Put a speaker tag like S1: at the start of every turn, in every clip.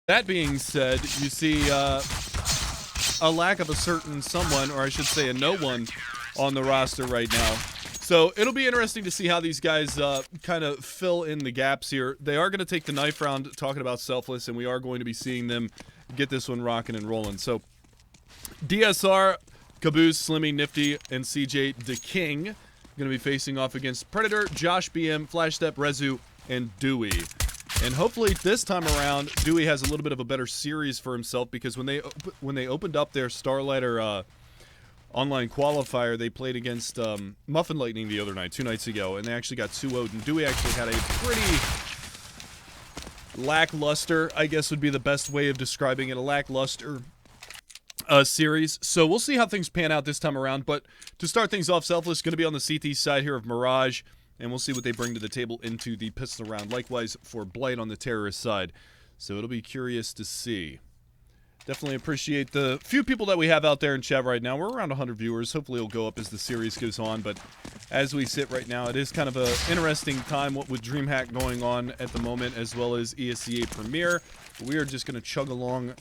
S1: That being said, you see a lack of a certain someone, or I should say a no one, on the roster right now. So it'll be interesting to see how these guys kind of fill in the gaps here. They are going to take the knife round talking about Selfless, and we are going to be seeing them get this one rocking and rolling. So DSR, Caboose, Slimmy, Nifty, and CJ the King going to be facing off against Predator, Josh BM, Flashstep, Rezu, and Dewey. And hopefully this time around, Dewey has a little bit of a better series for himself, because when they opened up their Starladder online qualifier, they played against Muffin Lightning the other night, 2 nights ago, and they actually got 2-0'd, and Dewey actually had a pretty lackluster, I guess would be the best way of describing it, a lackluster series. So we'll see how things pan out this time around, but to start things off, Selfless is going to be on the CT side here of Mirage, and we'll see what they bring to the table into the pistol round. Likewise for Blight on the terrorist side. So it'll be curious to see. Definitely appreciate the few people that we have out there in chat right now. We're around 100 viewers. Hopefully it'll go up as the series goes on. But as we sit right now, it is kind of an interesting time with DreamHack going on at the moment, as well as ESCA Premier. We are just going to chug along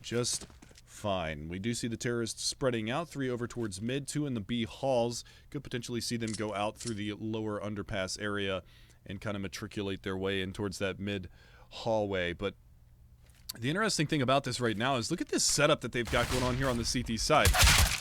S1: just fine. We do see the terrorists spreading out, 3 over towards mid, 2 in the B halls. Could potentially see them go out through the lower underpass area and kind of matriculate their way in towards that mid hallway. But the interesting thing about this right now is look at this setup that they've got going on here on the CT side.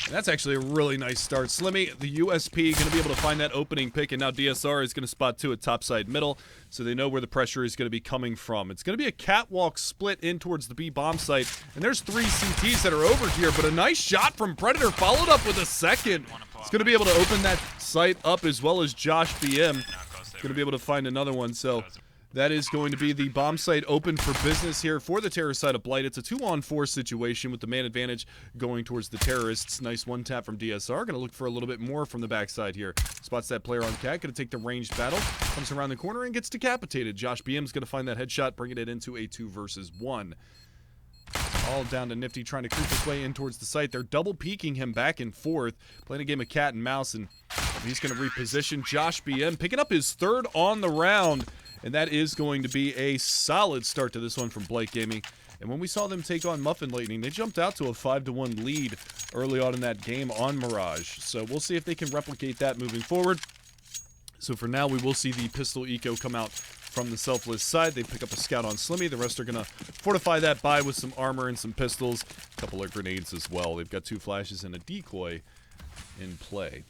S1: And that's actually a really nice start. Slimmy, the USP, going to be able to find that opening pick, and now DSR is going to spot 2 at topside middle, so they know where the pressure is going to be coming from. It's going to be a catwalk split in towards the B bomb site, and there's 3 CTs that are over here, but a nice shot from Predator followed up with a second. It's going to be able to open that site up, as well as Josh BM. Going to be able to find another one, so that is going to be the bomb site open for business here for the terrorist side of Blight. It's a 2-on-4 situation with the man advantage going towards the terrorists. Nice one tap from DSR. Going to look for a little bit more from the backside here. Spots that player on Cat. Going to take the ranged battle. Comes around the corner and gets decapitated. Josh BM is going to find that headshot, bringing it into a 2 versus 1. All down to Nifty trying to creep his way in towards the site. They're double peeking him back and forth. Playing a game of cat and mouse, and he's going to reposition. Josh BM picking up his 3rd on the round. And that is going to be a solid start to this one from Blight Gaming. And when we saw them take on Muffin Lightning, they jumped out to a 5-1 lead early on in that game on Mirage. So we'll see if they can replicate that moving forward. So for now, we will see the pistol eco come out from the Selfless side. They pick up a scout on Slimmy. The rest are going to fortify that buy with some armor and some pistols. A couple of grenades as well. They've got 2 flashes and a decoy in play.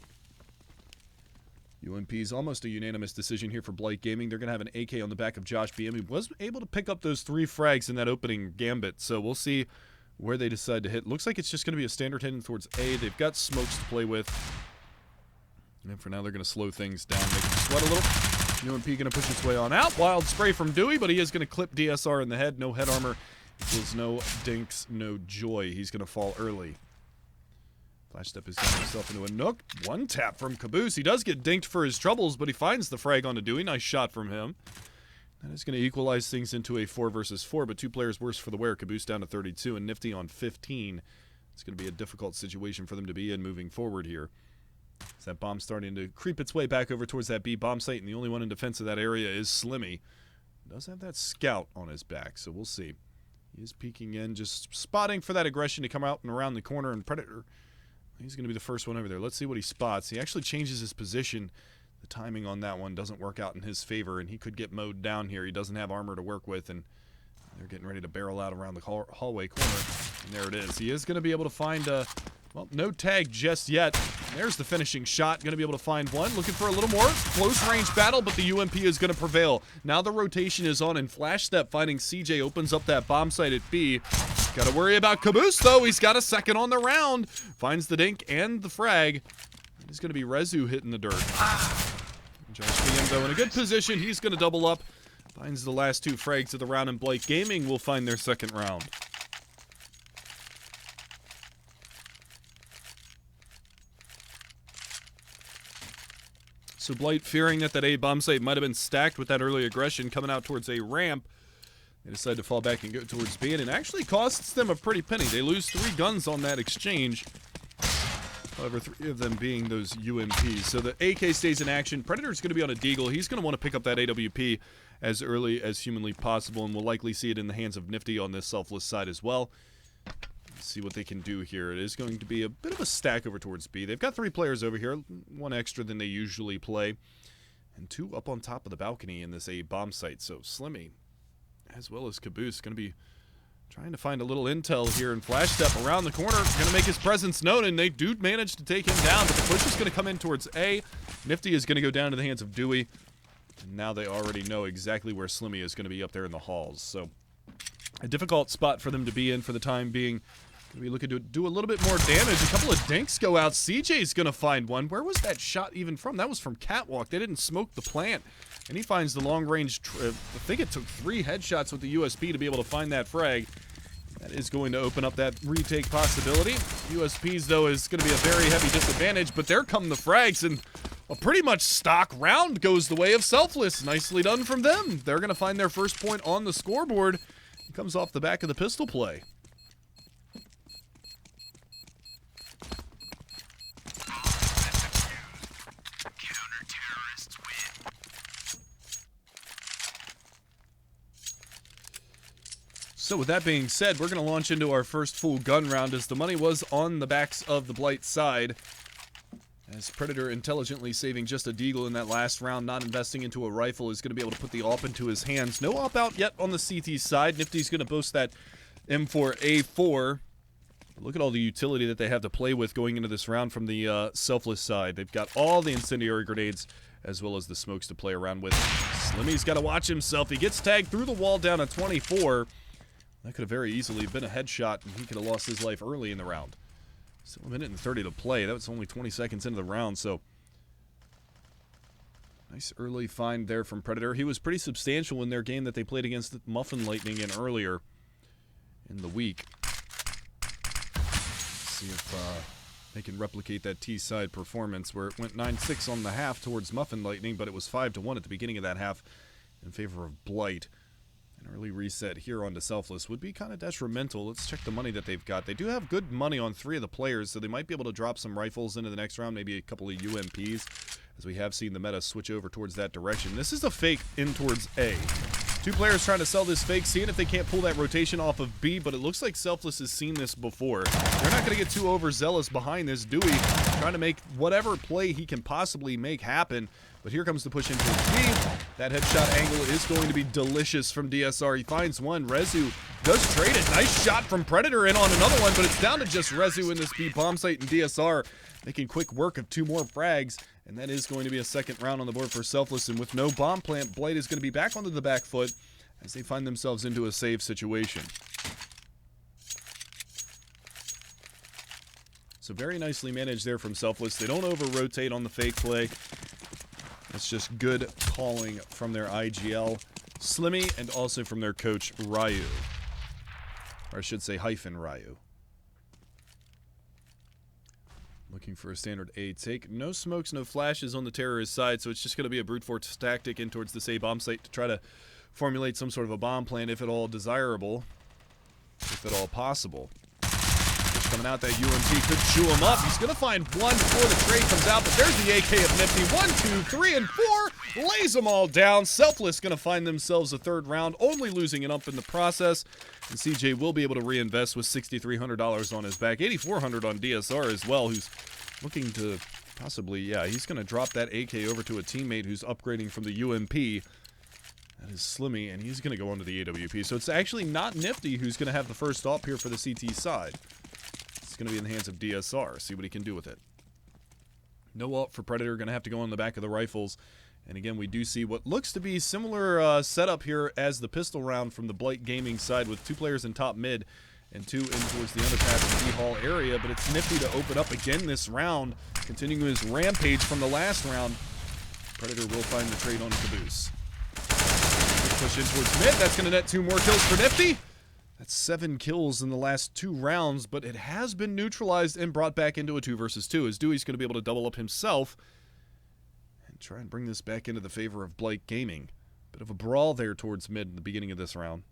S1: UMP is almost a unanimous decision here for Blight Gaming. They're going to have an AK on the back of Josh BM. He was able to pick up those 3 frags in that opening gambit, so we'll see where they decide to hit. Looks like it's just going to be a standard hitting towards A. They've got smokes to play with. And for now, they're going to slow things down, make them sweat a little. UMP going to push its way on out. Wild spray from Dewey, but he is going to clip DSR in the head. No head armor equals no dinks, no joy. He's going to fall early. Flashstep has gotten himself into a nook. 1 tap from Caboose. He does get dinked for his troubles, but he finds the frag onto Dewey. Nice shot from him. That is going to equalize things into a 4 versus 4, but 2 players worse for the wear. Caboose down to 32 and Nifty on 15. It's going to be a difficult situation for them to be in moving forward here. As that bomb starting to creep its way back over towards that B bomb site, and the only one in defense of that area is Slimmy. Does have that scout on his back, so we'll see. He is peeking in, just spotting for that aggression to come out and around the corner, and Predator, he's going to be the first one over there. Let's see what he spots. He actually changes his position. The timing on that one doesn't work out in his favor, and he could get mowed down here. He doesn't have armor to work with, and they're getting ready to barrel out around the hallway corner. And there it is. He is going to be able to find, well, no tag just yet. There's the finishing shot. Going to be able to find one. Looking for a little more. Close range battle, but the UMP is going to prevail. Now the rotation is on, and Flashstep finding CJ opens up that bomb site at B. Got to worry about Caboose, though. He's got a 2nd on the round. Finds the dink and the frag. It's going to be Rezu hitting the dirt. Josh BM, though, in a good position. He's going to double up. Finds the last 2 frags of the round, and Blight Gaming will find their 2nd round. So Blight, fearing that A bomb site might have been stacked with that early aggression coming out towards a ramp, they decide to fall back and go towards B, and it actually costs them a pretty penny. They lose 3 guns on that exchange. However, 3 of them being those UMPs. So the AK stays in action. Predator's going to be on a deagle. He's going to want to pick up that AWP as early as humanly possible, and we'll likely see it in the hands of Nifty on this Selfless side as well. Let's see what they can do here. It is going to be a bit of a stack over towards B. They've got 3 players over here, 1 extra than they usually play, and 2 up on top of the balcony in this A bomb site. So Slimmy, as well as Caboose, going to be trying to find a little intel here, and Flash Step around the corner, going to make his presence known, and they do manage to take him down, but the push is going to come in towards A. Nifty is going to go down to the hands of Dewey, and now they already know exactly where Slimmy is going to be up there in the halls. So a difficult spot for them to be in for the time being. We looking to do a little bit more damage. A couple of dinks go out. CJ's going to find one. Where was that shot even from? That was from Catwalk. They didn't smoke the plant. And he finds the long-range, I think it took 3 headshots with the USP to be able to find that frag. That is going to open up that retake possibility. USPs, though, is going to be a very heavy disadvantage, but there come the frags, and a pretty much stock round goes the way of Selfless. Nicely done from them. They're going to find their first point on the scoreboard. It comes off the back of the pistol play. So with that being said, we're going to launch into our first full gun round, as the money was on the backs of the Blight side. As Predator intelligently saving just a deagle in that last round, not investing into a rifle, is going to be able to put the AWP into his hands. No AWP out yet on the CT side. Nifty's going to boast that M4A4. Look at all the utility that they have to play with going into this round from the Selfless side. They've got all the incendiary grenades as well as the smokes to play around with. Slimmy's got to watch himself. He gets tagged through the wall down at 24. That could have very easily been a headshot, and he could have lost his life early in the round. Still 1:30 to play. That was only 20 seconds into the round, so nice early find there from Predator. He was pretty substantial in their game that they played against Muffin Lightning in earlier in the week. Let's see if they can replicate that T-side performance, where it went 9-6 on the half towards Muffin Lightning, but it was 5-1 at the beginning of that half in favor of Blight. An early reset here onto Selfless would be kind of detrimental. Let's check the money that they've got. They do have good money on 3 of the players, so they might be able to drop some rifles into the next round, maybe a couple of UMPs, as we have seen the meta switch over towards that direction. This is a fake in towards A. 2 players trying to sell this fake, seeing if they can't pull that rotation off of B, but it looks like Selfless has seen this before. They're not going to get too overzealous behind this. Dewey trying to make whatever play he can possibly make happen. But here comes the push into B. That headshot angle is going to be delicious from DSR. He finds one. Rezu does trade it. Nice shot from Predator in on another one, but it's down to just Rezu in this B bomb site, and DSR making quick work of 2 more frags. And that is going to be a second round on the board for Selfless. And with no bomb plant, Blight is going to be back onto the back foot as they find themselves into a save situation. So very nicely managed there from Selfless. They don't over-rotate on the fake play. It's just good calling from their IGL, Slimmy, and also from their coach, Ryu. Or I should say hyphen Ryu. Looking for a standard A take. No smokes, no flashes on the terrorist side, so it's just going to be a brute force tactic in towards this A bomb site to try to formulate some sort of a bomb plan, if at all desirable, if at all possible. Coming out, that UMP could chew him up. He's going to find one before the trade comes out, but there's the AK of Nifty. 1, 2, 3, and 4. Lays them all down. Selfless going to find themselves a 3rd round, only losing an UMP in the process. And CJ will be able to reinvest with $6,300 on his back. $8,400 on DSR as well, who's looking to possibly, yeah, he's going to drop that AK over to a teammate who's upgrading from the UMP. That is Slimmy, and he's going to go onto the AWP. So it's actually not Nifty who's going to have the first op here for the CT side. It's going to be in the hands of DSR. See what he can do with it. No ult for Predator. Going to have to go on the back of the rifles. And again, we do see what looks to be similar setup here as the pistol round from the Blight Gaming side, with 2 players in top mid and 2 in towards the underpass in the D-Hall area. But it's Nifty to open up again this round, continuing his rampage from the last round. Predator will find the trade on Caboose. Push in towards mid. That's going to net 2 more kills for Nifty. That's 7 kills in the last 2 rounds, but it has been neutralized and brought back into a 2 versus 2, as Dewey's going to be able to double up himself and try and bring this back into the favor of Blight Gaming. Bit of a brawl there towards mid in the beginning of this round.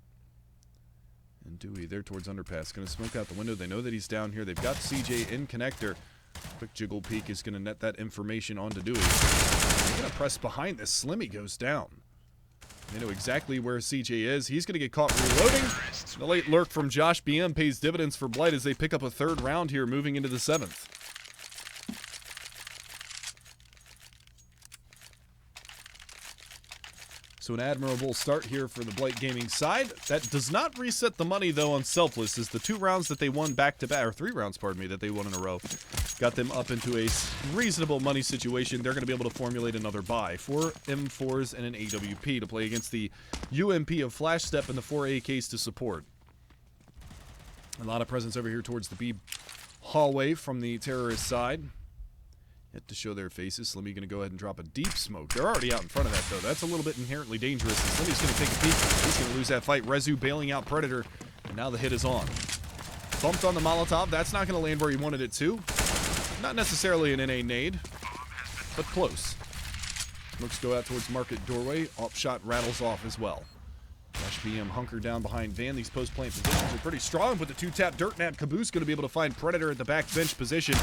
S1: And Dewey there towards underpass. Going to smoke out the window. They know that he's down here. They've got CJ in connector. Quick jiggle peek is going to net that information onto Dewey. He's going to press behind this. Slimmy goes down. They know exactly where CJ is. He's going to get caught reloading. The late lurk from Josh BM pays dividends for Blight as they pick up a third round here, moving into the 7th. So an admirable start here for the Blight Gaming side. That does not reset the money, though, on Selfless, as the 2 rounds that they won back-to-back, or 3 rounds, pardon me, that they won in a row, got them up into a reasonable money situation. They're going to be able to formulate another buy. 4 M4s and an AWP to play against the UMP of Flash Step and the 4 AKs to support. A lot of presence over here towards the B hallway from the terrorist side. Yet to show their faces. Slimmy going to go ahead and drop a deep smoke. They're already out in front of that, though. That's a little bit inherently dangerous. And Slimmy's going to take a peek. He's going to lose that fight. Rezu bailing out Predator. And now the hit is on. Bumped on the Molotov. That's not going to land where he wanted it to. Not necessarily an NA nade, but close. Smokes go out towards Market Doorway. Op shot rattles off as well. Josh BM hunkered down behind Van. These post-plant positions are pretty strong, but the 2-tap dirt nap. Caboose going to be able to find Predator at the back bench position.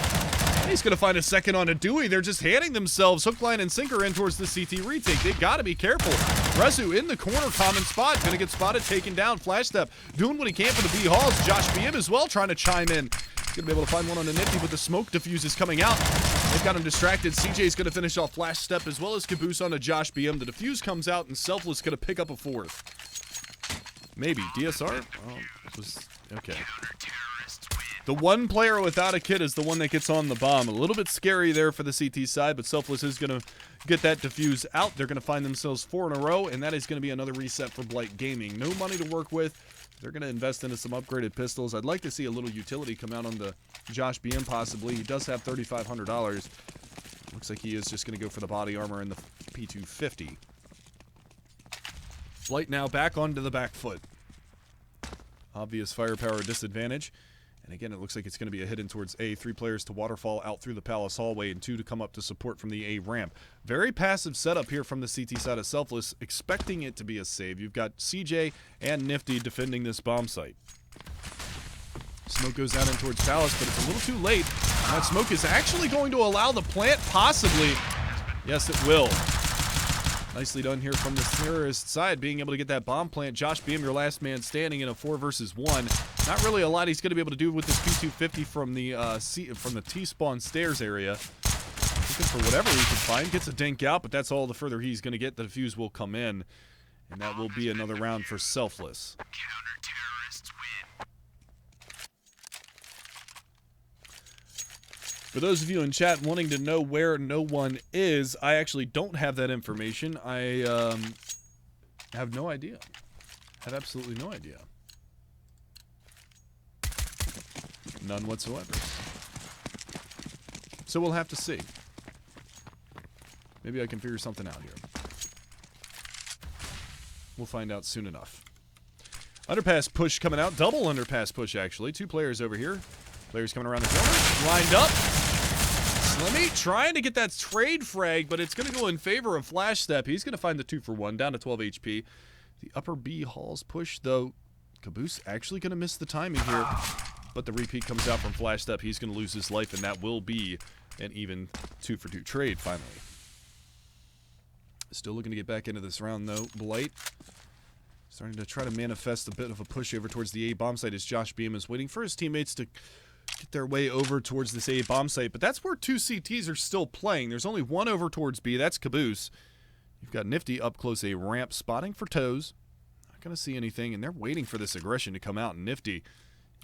S1: And he's going to find a second on a Dewey. They're just handing themselves hook, line, and sinker in towards the CT retake. They got to be careful. Rezu in the corner, common spot. Going to get spotted, taken down. Flash Step doing what he can for the B halls. Josh BM as well trying to chime in. He's going to be able to find one on the Nifty, but the smoke diffuse is coming out. They've got him distracted. CJ's going to finish off Flash Step as well as Caboose on to Josh BM. The diffuse comes out, and Selfless going to pick up a 4th. Maybe. DSR? Oh, it was... okay. The one player without a kit is the one that gets on the bomb. A little bit scary there for the CT side, but Selfless is going to get that diffuse out. They're going to find themselves 4 in a row, and that is going to be another reset for Blight Gaming. No money to work with. They're going to invest into some upgraded pistols. I'd like to see a little utility come out on the Josh BM possibly. He does have $3,500. Looks like he is just going to go for the body armor and the P250. Blight now back onto the back foot. Obvious firepower disadvantage. And again, it looks like it's going to be a hit in towards A. 3 players to waterfall out through the Palace hallway and 2 to come up to support from the A ramp. Very passive setup here from the CT side of Selfless, expecting it to be a save. You've got CJ and Nifty defending this bomb site. Smoke goes out in towards Palace, but it's a little too late. And that smoke is actually going to allow the plant, possibly. Yes, it will. Nicely done here from the terrorist side, being able to get that bomb plant. Josh BM, your last man standing in a 4 versus 1. Not really a lot he's going to be able to do with this P250 from the T-spawn stairs area. Looking for whatever he can find. Gets a dink out, but that's all the further he's going to get. The defuse will come in, and that will be another round for Selfless. For those of you in chat wanting to know where no one is, I actually don't have that information. I have no idea. Have absolutely no idea. None whatsoever. So we'll have to see. Maybe I can figure something out here. We'll find out soon enough. Underpass push coming out. Double underpass push, actually. 2 players over here. Players coming around the corner. Lined up. Slimmy trying to get that trade frag, but it's going to go in favor of Flash Step. He's going to find the 2 for 1, down to 12 HP. The upper B halls push, though. Caboose actually going to miss the timing here, but the repeat comes out from Flash Step. He's going to lose his life, and that will be an even 2 for 2 trade, finally. Still looking to get back into this round, though. Blight starting to try to manifest a bit of a push over towards the A bomb site as Josh BM is waiting for his teammates to get their way over towards this A bomb site, but that's where 2 CTs are still playing. There's only 1 over towards B. That's Caboose. You've got Nifty up close A ramp, spotting for toes. Not going to see anything, and they're waiting for this aggression to come out. And Nifty,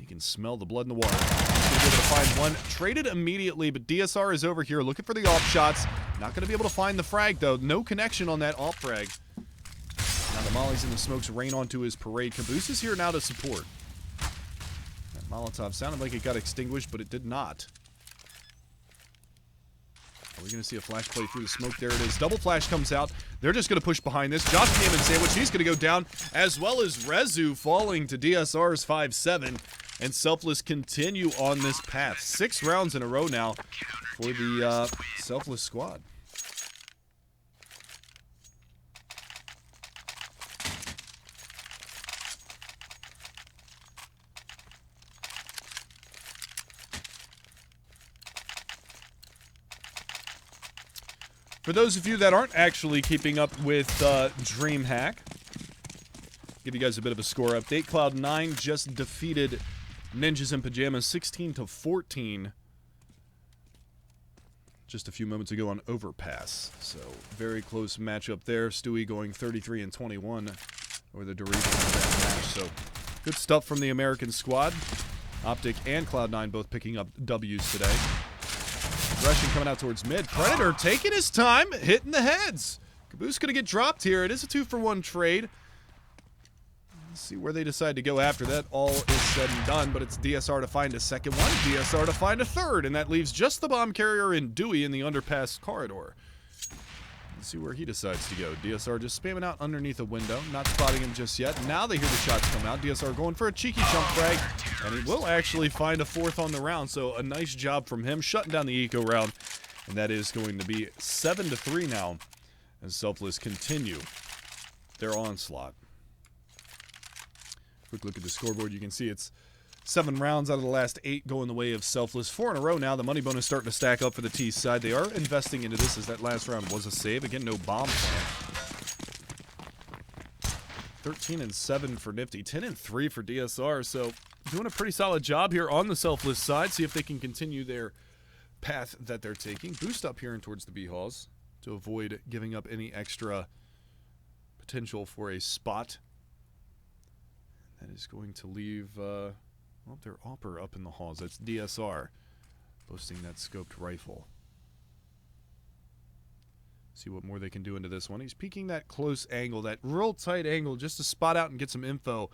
S1: he can smell the blood in the water. He's going to be able to find one. Traded immediately, but DSR is over here looking for the off shots. Not going to be able to find the frag, though. No connection on that off frag. Now the mollies and the smokes rain onto his parade. Caboose is here now to support. That Molotov sounded like it got extinguished, but it did not. Are we going to see a flash play through the smoke? There it is. Double flash comes out. They're just going to push behind this. Josh BM and Sandwich, he's going to go down, as well as Rezu falling to DSR's 5-7. And Selfless continue on this path. 6 rounds in a row now for the Selfless squad. For those of you that aren't actually keeping up with DreamHack, give you guys a bit of a score update. Cloud9 just defeated Ninjas in Pajamas 16-14 just a few moments ago on Overpass. So, very close matchup there. Stewie going 33-21 over the duration of that match. So, good stuff from the American squad. Optic and Cloud9 both picking up W's today. Aggression coming out towards mid. Predator taking his time, hitting the heads. Caboose going to get dropped here. It is a 2-for-1 trade. Let's see where they decide to go after that. All is said and done, but it's DSR to find a second one, DSR to find a third, and that leaves just the bomb carrier and Dewey in the underpass corridor. Let's see where he decides to go. DSR just spamming out underneath a window, not spotting him just yet. Now they hear the shots come out. DSR going for a cheeky jump frag, and he will actually find a fourth on the round, so a nice job from him, shutting down the eco round, and that is going to be 7-3 now, as Selfless continue their onslaught. Quick look at the scoreboard. You can see it's 7 rounds out of the last 8 going the way of Selfless. 4 in a row now. The money bonus starting to stack up for the T side. They are investing into this as that last round was a save. Again, no bomb plan. 13-7 for Nifty. 10-3 for DSR. So doing a pretty solid job here on the Selfless side. See if they can continue their path that they're taking. Boost up here and towards the B-Halls to avoid giving up any extra potential for a spot. That is going to leave, well, their Opper up in the halls. That's DSR posting that scoped rifle. See what more they can do into this one. He's peeking that close angle, that real tight angle, just to spot out and get some info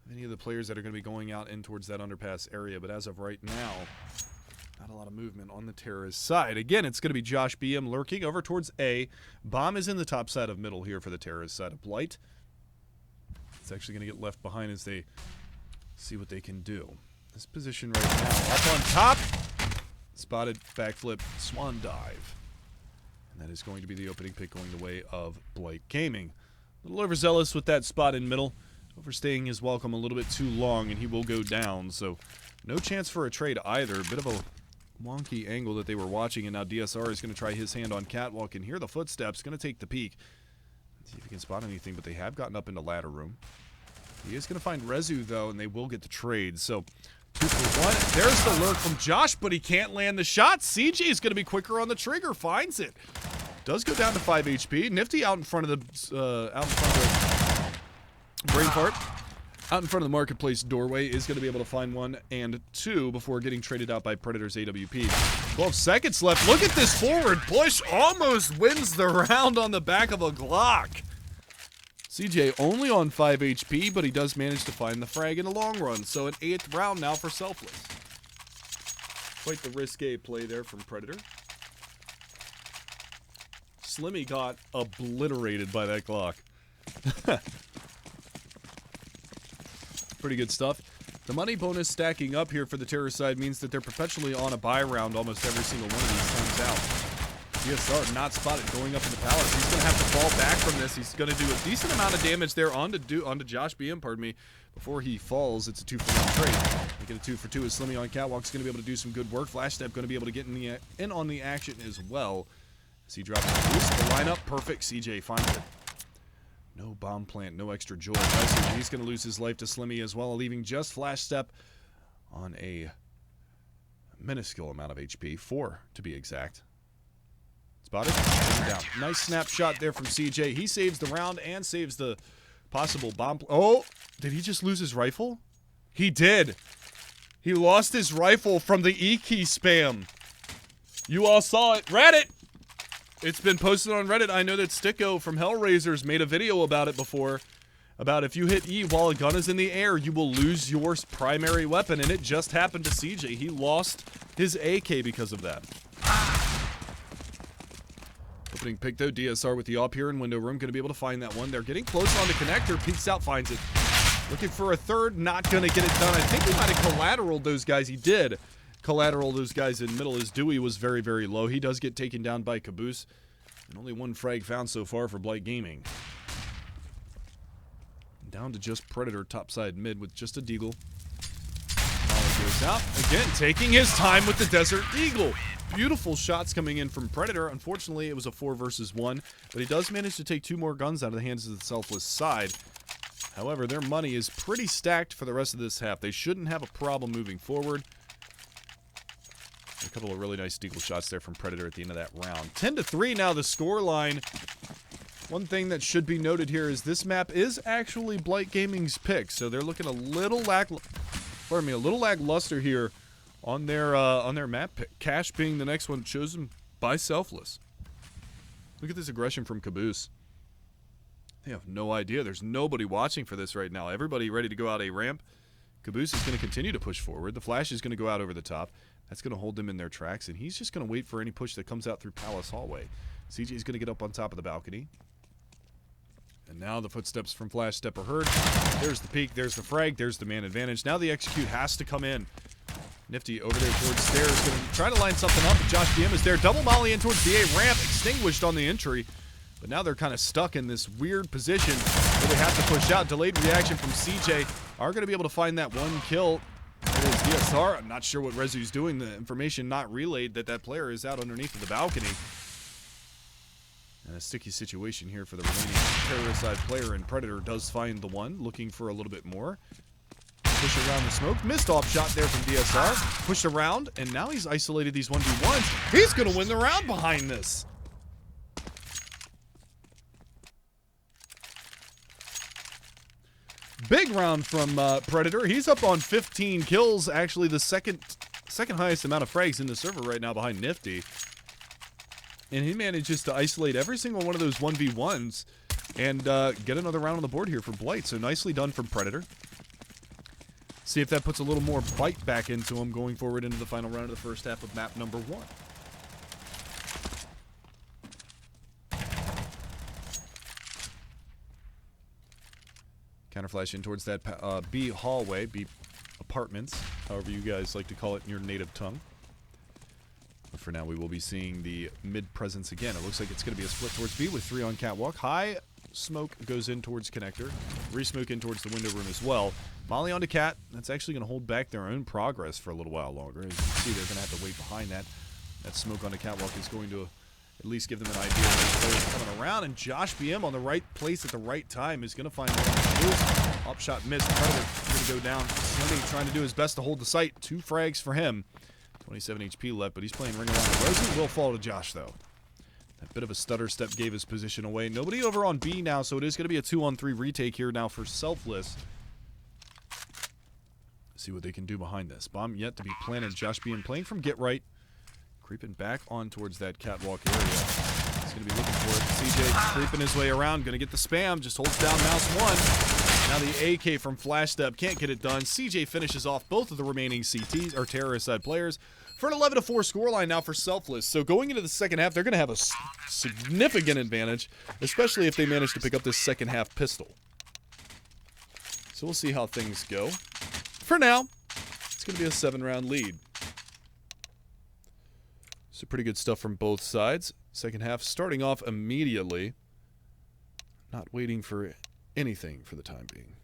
S1: of any of the players that are going to be going out in towards that underpass area. But as of right now, not a lot of movement on the terrorist side. Again, it's going to be Josh BM lurking over towards A. Bomb is in the top side of middle here for the terrorist side of Blight. It's actually going to get left behind as they see what they can do. This position right now, up on top. Spotted, backflip, swan dive. And that is going to be the opening pick going the way of Blight Gaming. A little overzealous with that spot in middle. Overstaying his welcome a little bit too long, and he will go down. So no chance for a trade either. A bit of a wonky angle that they were watching, and now DSR is going to try his hand on Catwalk and hear the footsteps. Going to take the peek. See if he can spot anything, but they have gotten up into ladder room. He is going to find Rezu, though, and they will get the trade. So, 2 for 1. There's the lurk from Josh, but he can't land the shot. CJ is going to be quicker on the trigger. Finds it. Does go down to 5 HP. Nifty out in front of the, brain fart. Out in front of the marketplace doorway is going to be able to find 1 and 2 before getting traded out by Predator's AWP. 12 seconds left. Look at this forward push. Almost wins the round on the back of a Glock. CJ only on 5 HP, but he does manage to find the frag in the long run. So an 8th round now for Selfless. Quite the risque play there from Predator. Slimmy got obliterated by that Glock. Pretty good stuff. The money bonus stacking up here for the terror side means that they're perpetually on a buy round almost every single one of these times out. DSR not spotted going up in the palace. He's going to have to fall back from this. He's going to do a decent amount of damage there onto Josh BM, pardon me, before he falls. It's a 2-for-1 trade. We get a 2 for 2 as Slimmy on Catwalk's going to be able to do some good work. Flash Step going to be able to get in on the action as well. As he drops the boost, the lineup, perfect. CJ finds it. No bomb plant, no extra joy. He's going to lose his life to Slimmy as well, leaving just Flash Step on a minuscule amount of HP, 4 to be exact. Spotted, down. Nice snapshot there from CJ. He saves the round and saves the possible bomb. Oh, did he just lose his rifle? He did. He lost his rifle from the E-key spam. You all saw it. Reddit. It's been posted on Reddit. I know that Sticko from Hellraisers made a video about it before. About if you hit E while a gun is in the air, you will lose your primary weapon. And it just happened to CJ. He lost his AK because of that. Opening pick, though. DSR with the op here in window room. Going to be able to find that one. They're getting close on the connector. Peeks out, finds it. Looking for a third. Not going to get it done. I think he might have collateraled those guys. He did collateral those guys in middle as Dewey was very, very low. He does get taken down by Caboose. And only 1 frag found so far for Blight Gaming. Down to just Predator topside mid with just a deagle. Molly goes out. Again, taking his time with the Desert Eagle. beautiful shots coming in from Predator. Unfortunately, it was a 4 versus 1, but he does manage to take 2 more guns out of the hands of the Selfless side. However, their money is pretty stacked for the rest of this half. They shouldn't have a problem moving forward. A couple of really nice deagle shots there from Predator at the end of that round. 10-3 now, the score line. One thing that should be noted here is this map is actually Blight Gaming's pick, so they're looking a little lackluster here on their map pick. Cash being the next one chosen by Selfless. Look at this aggression from Caboose. They have no idea. There's nobody watching for this right now. Everybody ready to go out a ramp. Caboose is going to continue to push forward. The flash is going to go out over the top. That's going to hold them in their tracks, and he's just going to wait for any push that comes out through Palace Hallway. CJ is going to get up on top of the balcony. And now the footsteps from Flash Step are heard. There's the peek, there's the frag, there's the man advantage. Now the execute has to come in. Nifty over there towards stairs, going to try to line something up, but Josh BM is there. Double molly in towards the A ramp, extinguished on the entry. But now they're kind of stuck in this weird position where they have to push out. Delayed reaction from CJ. Are going to be able to find that one kill. It is DSR. I'm not sure what Rezu's doing. The information not relayed that player is out underneath of the balcony. And a sticky situation here for the remaining terrorist side player, and Predator does find the one, looking for a little bit more. Push around the smoke. Missed off shot there from DSR. Pushed around, and now he's isolated these 1v1s. He's going to win the round behind this. Big round from Predator. He's up on 15 kills. Actually, the second highest amount of frags in the server right now behind Nifty. And he manages to isolate every single one of those 1v1s and get another round on the board here for Blight. So nicely done from Predator. See if that puts a little more bite back into him going forward into the final round of the first half of map number 1. Counterflash in towards that B hallway, B apartments, however you guys like to call it in your native tongue. But for now, we will be seeing the mid presence again. It looks like it's going to be a split towards B with 3 on catwalk. High smoke goes in towards connector. Re-smoke in towards the window room as well. Molly onto cat. That's actually going to hold back their own progress for a little while longer. As you can see, they're going to have to wait behind that. That smoke on the catwalk is going to at least give them an idea of the players coming around. And Josh BM on the right place at the right time is going to find one. Up shot missed. Predator going to go down. Slimmy trying to do his best to hold the site. 2 frags for him. 27 HP left, but he's playing ring around the Rosie. Will fall to Josh, though. That bit of a stutter step gave his position away. Nobody over on B now, so it is going to be a 2-on-3 retake here now for Selfless. See what they can do behind this. Bomb yet to be planted. Josh BM playing from Get Right. Creeping back on towards that catwalk area. He's going to be looking for it. CJ creeping his way around. Going to get the spam. Just holds down mouse 1. Now the AK from Flash Step can't get it done. CJ finishes off both of the remaining CTs, or terrorist side players, for an 11-4 scoreline now for Selfless. So going into the second half, they're going to have a significant advantage, especially if they manage to pick up this second half pistol. So we'll see how things go. For now, it's going to be a 7-round lead. So pretty good stuff from both sides. Second half starting off immediately. Not waiting for anything for the time being.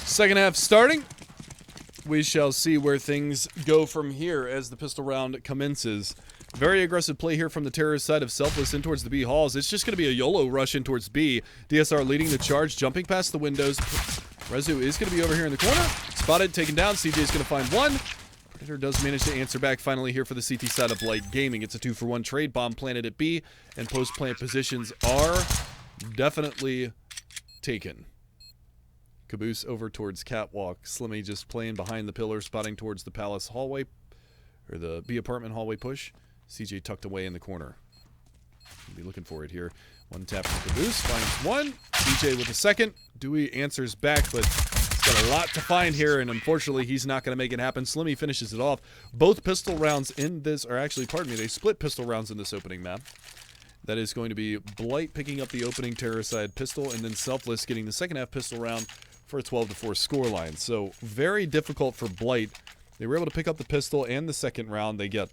S1: Second half starting. We shall see where things go from here as the pistol round commences. Very aggressive play here from the terrorist side of Selfless in towards the B halls. It's just going to be a YOLO rush in towards B. DSR leading the charge, jumping past the windows. Rezu is going to be over here in the corner. Spotted, taken down. CJ is going to find one. Predator does manage to answer back finally here for the CT side of Blight Gaming. It's a 2-for-1 trade. Bomb planted at B, and post-plant positions are definitely taken. Caboose over towards catwalk. Slimmy just playing behind the pillar, spotting towards the palace hallway, or the B apartment hallway push. CJ tucked away in the corner. Be looking for it here. One tap from Caboose, finds one. CJ with a second. Dewey answers back, but he's got a lot to find here, and unfortunately he's not going to make it happen. Slimmy finishes it off. Both pistol rounds in this, or actually, pardon me, they split pistol rounds in this opening map. That is going to be Blight picking up the opening Terracide pistol, and then Selfless getting the second half pistol round for a 12-4 scoreline. So very difficult for Blight. They were able to pick up the pistol and the second round. They get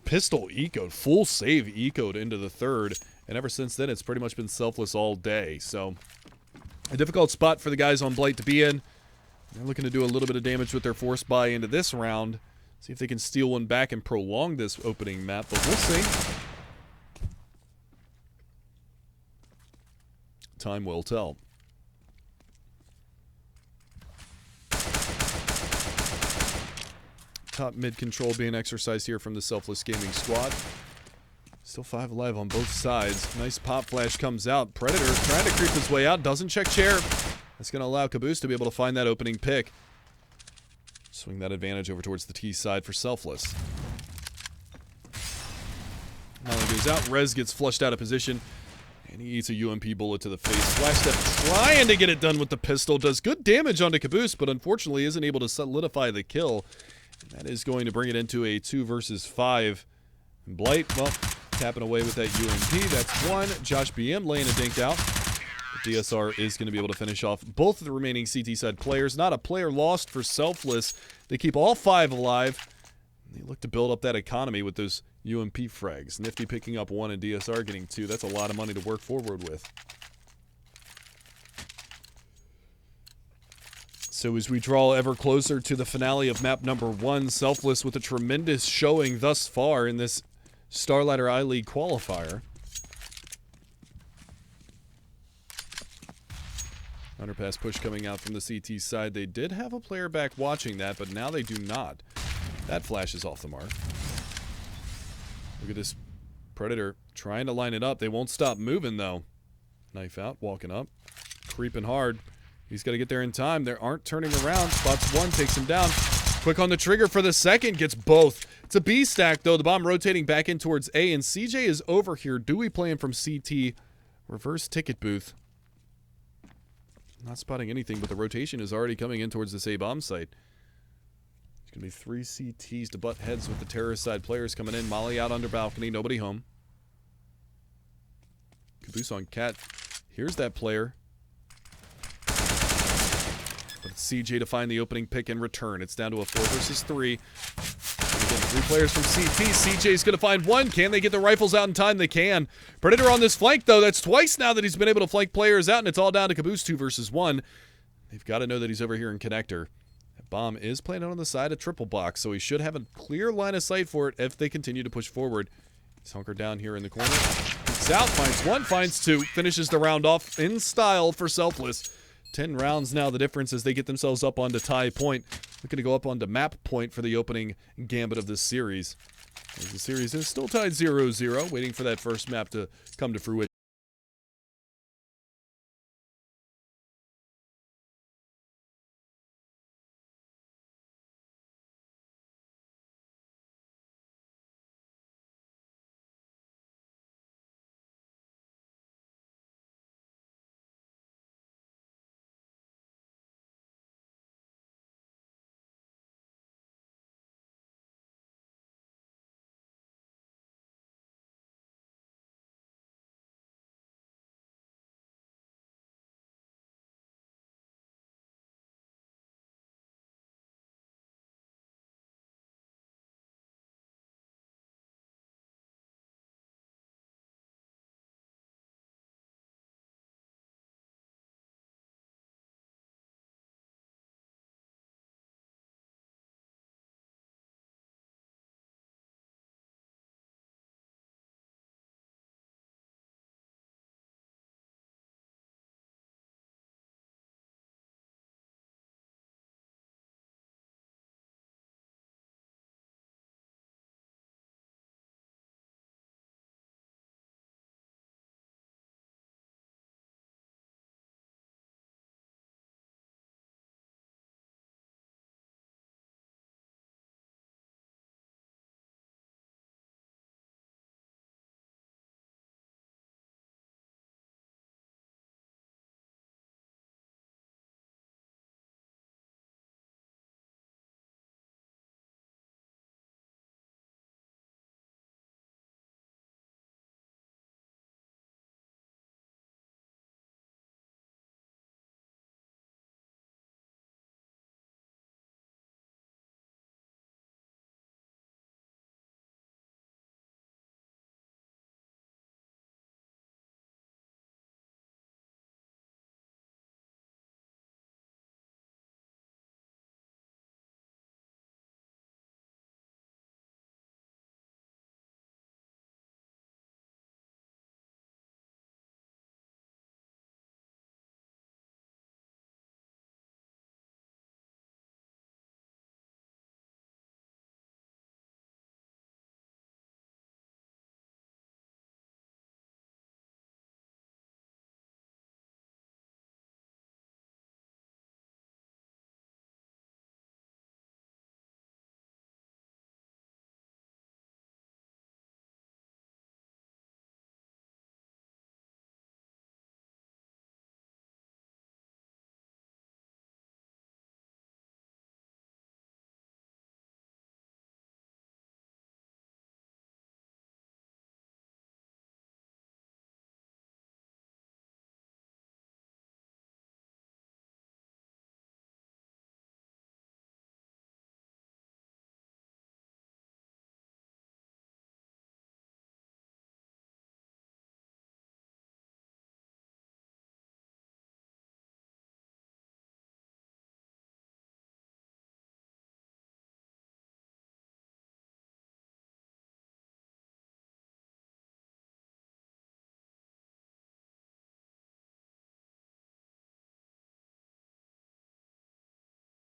S1: pistol ecoed, full save ecoed into the third, and ever since then it's pretty much been Selfless all day. So a difficult spot for the guys on Blight to be in. They're looking to do a little bit of damage with their force buy into this round. See if they can steal one back and prolong this opening map, but we'll see. Time will tell. Top mid control being exercised here from the Selfless Gaming squad. Still 5 alive on both sides. Nice pop flash comes out. Predator trying to creep his way out. Doesn't check chair. That's going to allow Caboose to be able to find that opening pick. Swing that advantage over towards the T side for Selfless. Molly goes out. Rez gets flushed out of position. And he eats a UMP bullet to the face. Flash step trying to get it done with the pistol. Does good damage onto Caboose, but unfortunately isn't able to solidify the kill. And that is going to bring it into a 2 versus 5. And Blight, well, tapping away with that UMP. That's one. Josh BM laying a dink out. The DSR is going to be able to finish off both of the remaining CT side players. Not a player lost for Selfless. They keep all 5 alive. They look to build up that economy with those UMP frags. Nifty picking up 1 and DSR getting 2. That's a lot of money to work forward with. So as we draw ever closer to the finale of map number 1, Selfless with a tremendous showing thus far in this Starladder I-League qualifier. Underpass push coming out from the CT side. They did have a player back watching that, but now they do not. That flash is off the mark. Look at this Predator trying to line it up. They won't stop moving, though. Knife out, walking up. Creeping hard. He's got to get there in time. They aren't turning around. Spots one, takes him down. Quick on the trigger for the second. Gets both. It's a B stack, though. The bomb rotating back in towards A, and CJ is over here. Dewey playing from CT. Reverse ticket booth. Not spotting anything, but the rotation is already coming in towards this A bomb site. Going to be 3 CTs to butt heads with the terrorist side players coming in. Molly out under balcony. Nobody home. Caboose on Cat. Here's that player. But it's CJ to find the opening pick and return. It's down to a 4 versus 3. Again, 3 players from CT. CJ's going to find 1. Can they get the rifles out in time? They can. Predator on this flank, though. That's twice now that he's been able to flank players out, and it's all down to Caboose 2 versus 1. They've got to know that he's over here in connector. Bomb is planted on the side of triple box, so he should have a clear line of sight for it if they continue to push forward. He's hunkered down here in the corner. Peeks out, finds 1, finds 2, finishes the round off in style for Selfless. 10 rounds now, the difference as they get themselves up onto tie point. Looking to go up onto map point for the opening gambit of this series. As the series is still tied 0-0, waiting for that first map to come to fruition.